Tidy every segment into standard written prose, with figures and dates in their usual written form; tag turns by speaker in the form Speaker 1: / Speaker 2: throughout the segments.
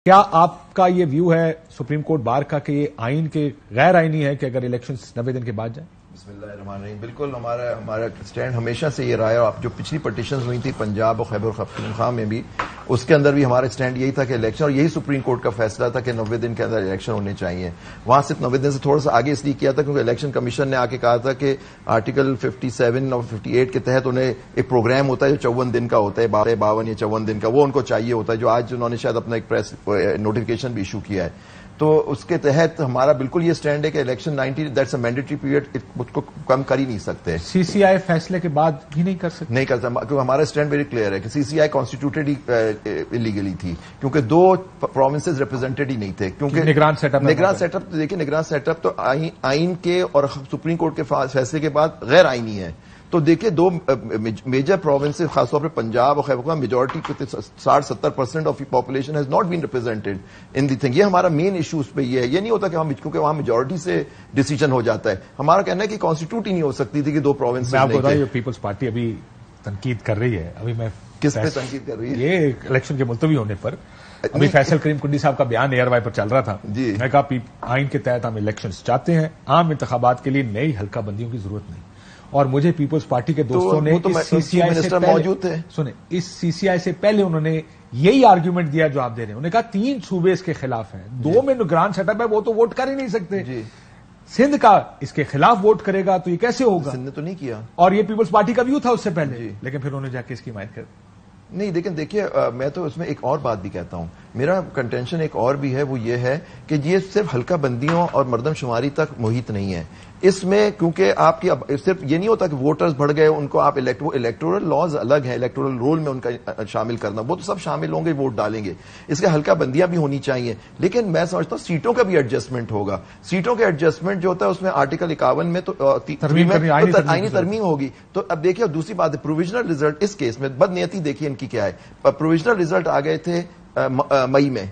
Speaker 1: کیا آپ کا یہ ویو ہے سپریم کورٹ بار کا کہ یہ آئین کے غیر آئینی ہے کہ اگر الیکشنز 90 دن کے بعد جائیں؟
Speaker 2: بسم اللہ الرحمن الرحیم. بالکل ہمارا اسٹینڈ ہمیشہ سے یہ رہا ہے. اور جو پچھلی پٹیشنز ہوئی تھی پنجاب اور خیبر پختونخوا میں بھی، اس کے اندر بھی ہمارا اسٹینڈ یہی تھا کہ الیکشن، اور یہی سپریم کورٹ کا فیصلہ تھا کہ 90 دن کے اندر الیکشن ہونے چاہیے. وہاں صرف 90 دن سے تھوڑا سا آگے اس لیے کیا تھا کیونکہ الیکشن کمیشن نے آ کے کہا تھا کہ آرٹیکل 57 اور 58 کے تحت انہیں ایک پروگرام ہوتا ہے جو 54 دن کا ہوتا ہے، 52 یا 54 دن کا، وہ ان کو چاہیے ہوتا ہے، جو آج انہوں نے شاید اپنا ایک پریس نوٹیفکیشن بھی ایشو کیا ہے. تو اس کے تحت ہمارا بالکل یہ اسٹینڈ ہے کہ election 90 that's a mandatory period, اس کو کم کر ہی نہیں سکتے.
Speaker 1: سی سی آئی فیصلے کے بعد بھی نہیں کر سکتے؟
Speaker 2: نہیں کر سکتا کیونکہ ہمارا اسٹینڈ ویری کلیئر ہے کہ سی سی آئی کانسٹیٹیوٹڈ ہی الیگلی تھی، کیونکہ دو پروونسز ریپرزینٹڈ ہی نہیں تھے. کیونکہ
Speaker 1: نگران سیٹ
Speaker 2: اپ دیکھیں، نگران سیٹ اپ تو آئین کے اور سپریم کورٹ کے فیصلے کے بعد غیر آئینی ہے. تو دیکھیں دو میجر پروونسز، خاص طور پر پنجاب اور Khyber Pakhtunkhwa, majority 60-70% of population has not been represented in the thing. یہ ہمارا مین ایشو اس پہ یہ ہے. یہ نہیں ہوتا کہ ہم، کیونکہ وہاں میجورٹی سے ڈیسیجن ہو جاتا ہے. ہمارا کہنا ہے کہ کانسٹیٹیوٹ ہی نہیں ہو سکتی تھی کہ دو پروونسز.
Speaker 1: میں آپ کو بتاؤں پیپلز پارٹی ابھی تنقید کر رہی ہے. ابھی میں
Speaker 2: کس پہ تنقید کر رہی ہے؟
Speaker 1: یہ الیکشن کے ملتوی ہونے پر. ابھی فیصل کریم کنڈی صاحب کا بیان ایئر وائی پر چل رہا تھا.
Speaker 2: جی،
Speaker 1: میں کہا آئین کے تحت ہم الیکشنز چاہتے ہیں، عام انتخابات کے لیے نئی حلقہ بندیوں کی ضرورت نہیں. اور مجھے پیپلز پارٹی کے دوستوں نے سی سی آئی سے
Speaker 2: موجود تھے،
Speaker 1: سنیں، اس سی سی آئی سے پہلے انہوں نے یہی آرگیومنٹ دیا جو آپ دے رہے ہیں. انہوں نے کہا 3 صوبے اس کے خلاف ہیں، 2 میں نگران سیٹ اپ ہے، وہ تو ووٹ کر ہی نہیں سکتے. سندھ کا اس کے خلاف ووٹ کرے گا تو یہ کیسے ہوگا؟
Speaker 2: سندھ نے تو نہیں کیا.
Speaker 1: اور یہ پیپلز پارٹی کا ویو تھا اس سے پہلے، لیکن پھر انہوں نے جا کے اس کی حمایت کر دی.
Speaker 2: نہیں لیکن دیکھیے، میں تو اس میں ایک اور بات بھی کہتا ہوں. میرا کنٹینشن ایک اور بھی ہے، وہ یہ ہے کہ یہ صرف حلقہ بندیوں اور مردم شماری تک محیط نہیں ہے. اس میں کیونکہ آپ کی صرف یہ نہیں ہوتا کہ ووٹرز بڑھ گئے ان کو آپ الیکٹورل لاز الگ ہیں، الیکٹورل رول میں ان کا شامل کرنا، وہ تو سب شامل ہوں گے، ووٹ ڈالیں گے. اس کے حلقہ بندیاں بھی ہونی چاہیے. لیکن میں سمجھتا ہوں سیٹوں کا بھی ایڈجسٹمنٹ ہوگا. سیٹوں کا ایڈجسٹمنٹ جو ہوتا ہے اس میں آرٹیکل 51 میں تو آئینی ترمیم ہوگی. تو اب دیکھیے دوسری بات ہے پروویژنل ریزلٹ. اس کیس میں بد نیتی دیکھیے ان کی کیا ہے. پروویژنل ریزلٹ آ گئے تھے مئی میں.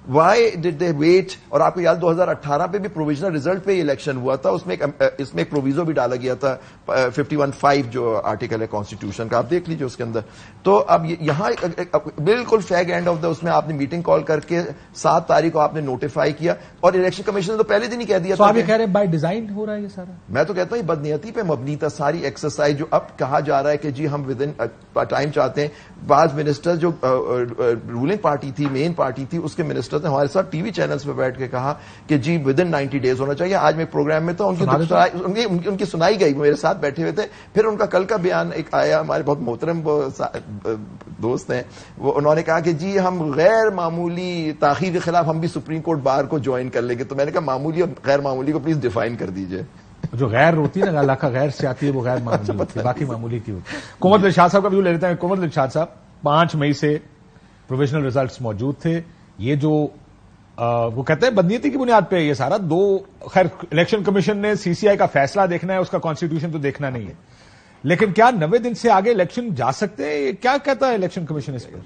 Speaker 2: Why did they wait? اور آپ کو یاد 2018 پہ بھی پروویژنل ریزلٹ پہ الیکشن ہوا تھا. اس میں ایک پروویزو بھی ڈالا گیا تھا 51(5) جو آرٹیکل ہے کانسٹیٹیوشن کا، آپ دیکھ لیجیے اس کے اندر. تو اب یہاں بالکل فیگ اینڈ آف دا اس میں آپ نے میٹنگ کال کر کے 7 تاریخ کو آپ نے نوٹیفائی کیا، اور الیکشن کمیشن نے تو پہلے دن ہی کہہ دیا تھا.
Speaker 1: آپ یہ کہہ رہے ہیں بائی ڈیزائن ہو رہا ہے یہ سارا؟
Speaker 2: میں تو کہتا ہوں یہ بدنیتی پہ مبنی تھا ساری ایکسرسائز. جو اب کہا جا رہا ہے کہ جی ہم ود ان ٹائم چاہتے ہیں. بعض منسٹر جو رولنگ پارٹی تھی، مین پارٹی تھی، اس کے منسٹر نے ہمارے ساتھ ٹی وی چینلز پہ بیٹھ کے کہا کہ جی ود ان 90 days ہونا چاہیے. آج میں پروگرام میں تھا، ان کی سنائی گئی، میرے ساتھ بیٹھے ہوئے تھے. پھر ان کا کل کا بیان ایک آیا، ہمارے بہت محترم دوست ہیں، وہ انہوں نے کہا کہ جی ہم غیر معمولی تاخیر کے خلاف ہم بھی سپریم کورٹ بار کو جوائن کر لیں گے. تو میں نے کہا معمولی اور غیر معمولی کو پلیز ڈیفائن کر دیجئے.
Speaker 1: جو غیر ہوتی ہے نا، اللہ کا غیر سے آتی ہے، وہ غیر معمولی ہوتی ہے، باقی معمولی کی ہوتی ہے. کومل دلشاد صاحب کا ویو لے لیتے ہیں. کومل دلشاد صاحب، 5 مئی سے پروویژنل ریزلٹس موجود تھے. یہ جو وہ کہتے ہیں بدنیتی کی بنیاد پہ یہ سارا خیر الیکشن کمیشن نے سی سی آئی کا فیصلہ دیکھنا ہے، اس کا کانسٹیٹیوشن تو دیکھنا نہیں ہے. لیکن کیا 90 دن سے آگے الیکشن جا سکتے ہیں؟ کیا کہتا ہے الیکشن کمیشن اس پہ؟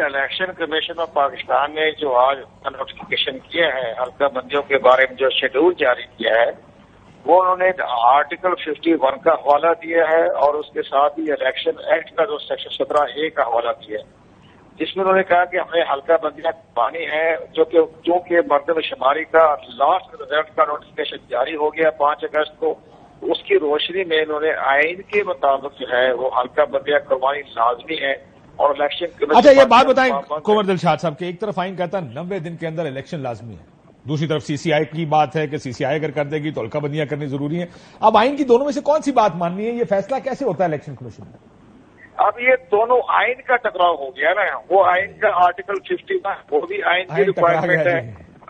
Speaker 3: الیکشن کمیشن آف پاکستان نے جو آج نوٹیفکیشن کیا ہے حلقہ بندیوں کے بارے میں، جو شیڈول جاری کیا ہے، وہ انہوں نے آرٹیکل 51 کا حوالہ دیا ہے، اور اس کے ساتھ ہی الیکشن ایکٹ کا جو سیکشن 17(a) کا حوالہ دیا ہے، جس میں انہوں نے کہا کہ ہمیں حلقہ بندیاں پانی ہے. چونکہ مردم شماری کا لاسٹ رزلٹ کا نوٹیفکیشن جاری ہو گیا 5 اگست کو، اس کی روشنی میں انہوں نے آئین کے مطابق جو ہے وہ حلقہ بندیاں کروانی لازمی ہے. اور الیکشن کمیشن،
Speaker 1: اچھا یہ بات بتائیں کومل دلشاد صاحب کہ ایک طرف آئین کہتا ہے 90 دن کے اندر الیکشن لازمی ہے، دوسری طرف سی سی آئی کی بات ہے کہ سی سی آئی اگر کر دے گی تو حلقہ بندیاں کرنی ضروری ہیں. اب آئین کی دونوں میں سے کون سی بات ماننی ہے؟ یہ فیصلہ کیسے ہوتا ہے الیکشن کمیشن میں؟
Speaker 3: اب یہ دونوں آئین کا ٹکراؤ ہو گیا نا. وہ آئین کا آرٹیکل 51 وہ بھی آئین کی ریکوائرمنٹ ہے،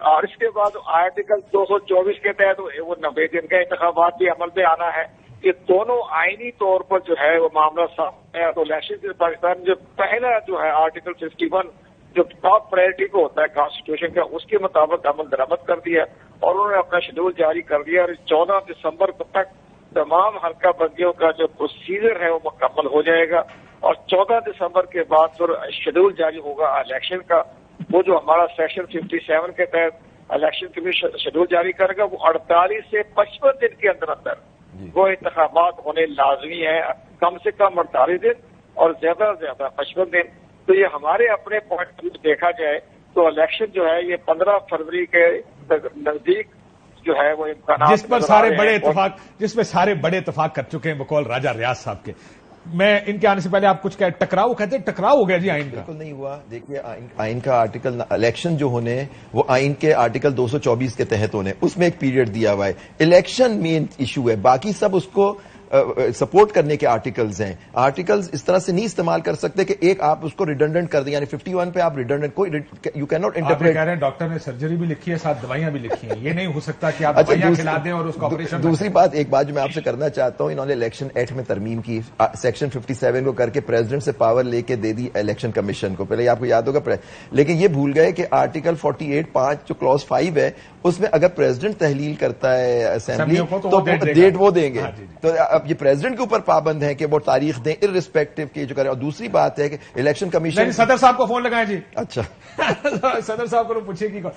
Speaker 3: اور اس کے بعد آرٹیکل 224 کے تحت وہ 90 دن کا انتخابات بھی عمل میں آنا ہے. یہ دونوں آئینی طور پر جو ہے وہ معاملہ صاف ہے. تو الیکشن پاکستان جو پہلا جو ہے آرٹیکل 51 جو ٹاپ پرائرٹی کو ہوتا ہے کانسٹیٹیوشن کا، اس کے مطابق عمل درآمد کر دیا، اور انہوں نے اپنا شیڈول جاری کر دیا. اور 14 دسمبر تک تمام حلقہ بندیوں کا جو پروسیجر ہے وہ مکمل ہو جائے گا، اور 14 دسمبر کے بعد پھر شیڈول جاری ہوگا الیکشن کا. وہ جو ہمارا سیکشن 57 کے تحت الیکشن کمیشن شیڈول جاری کرے گا، وہ 48 سے 55 دن کے اندر وہ انتخابات ہونے لازمی ہے. کم سے کم 48 دن اور زیادہ سے زیادہ 55 دن. تو یہ ہمارے اپنے پوائنٹ دیکھا جائے تو الیکشن جو ہے یہ 15 فروری کے نزدیک جو ہے وہ امکانات
Speaker 1: جس پر سارے بڑے اتفاق کر چکے ہیں بقول راجہ ریاض صاحب کے. میں ان کے آنے سے پہلے آپ کچھ ٹکراؤ کہتے ہیں, ٹکراؤ ہو گیا جی آئین کا.
Speaker 2: بالکل نہیں ہوا. دیکھیے آئین کا آرٹیکل الیکشن جو ہونے وہ آئین کے آرٹیکل 224 کے تحت ہونے, اس میں ایک پیریڈ دیا ہوا ہے. الیکشن مین ایشو ہے, باقی سب اس کو سپورٹ کرنے کے آرٹیکلز ہیں. آرٹیکلز اس طرح سے نہیں استعمال کر سکتے کہ ایک آپ اس کو ریڈنڈنٹ کر دیں, یعنی 51 پہ آپ ریڈنڈنٹ کوئی یو کین ناٹ انٹرپریٹ.
Speaker 1: کہہ رہے ہیں ڈاکٹر نے سرجری بھی لکھی ہے, ساتھ دوائیاں بھی لکھی ہیں, یہ نہیں ہو سکتا کہ آپ دوائیاں کھلا دیں اور اس کو آپریشن.
Speaker 2: دوسری بات, ایک بات جو میں آپ سے کرنا چاہتا ہوں, انہوں نے الیکشن ایکٹ میں ترمیم کی, سیکشن 57 کو کر کے پریزیڈنٹ سے پاور لے کے دے دی الیکشن کمیشن کو. پہلے آپ کو یاد ہوگا, لیکن یہ بھول گئے کہ آرٹیکل 48(5) جو کلوز 5 ہے, اس میں اگر پریزیڈنٹ تحلیل کرتا ہے اسمبلی تو ڈیٹ وہ دیں گے. تو اب یہ پریزیڈنٹ کے اوپر پابند ہیں کہ وہ تاریخ دیں ارسپیکٹو کی جو کرے. اور دوسری بات ہے کہ الیکشن کمیشن
Speaker 1: صدر صاحب کو فون لگائیں جی.
Speaker 2: اچھا
Speaker 1: صدر صاحب کو پوچھیے کہ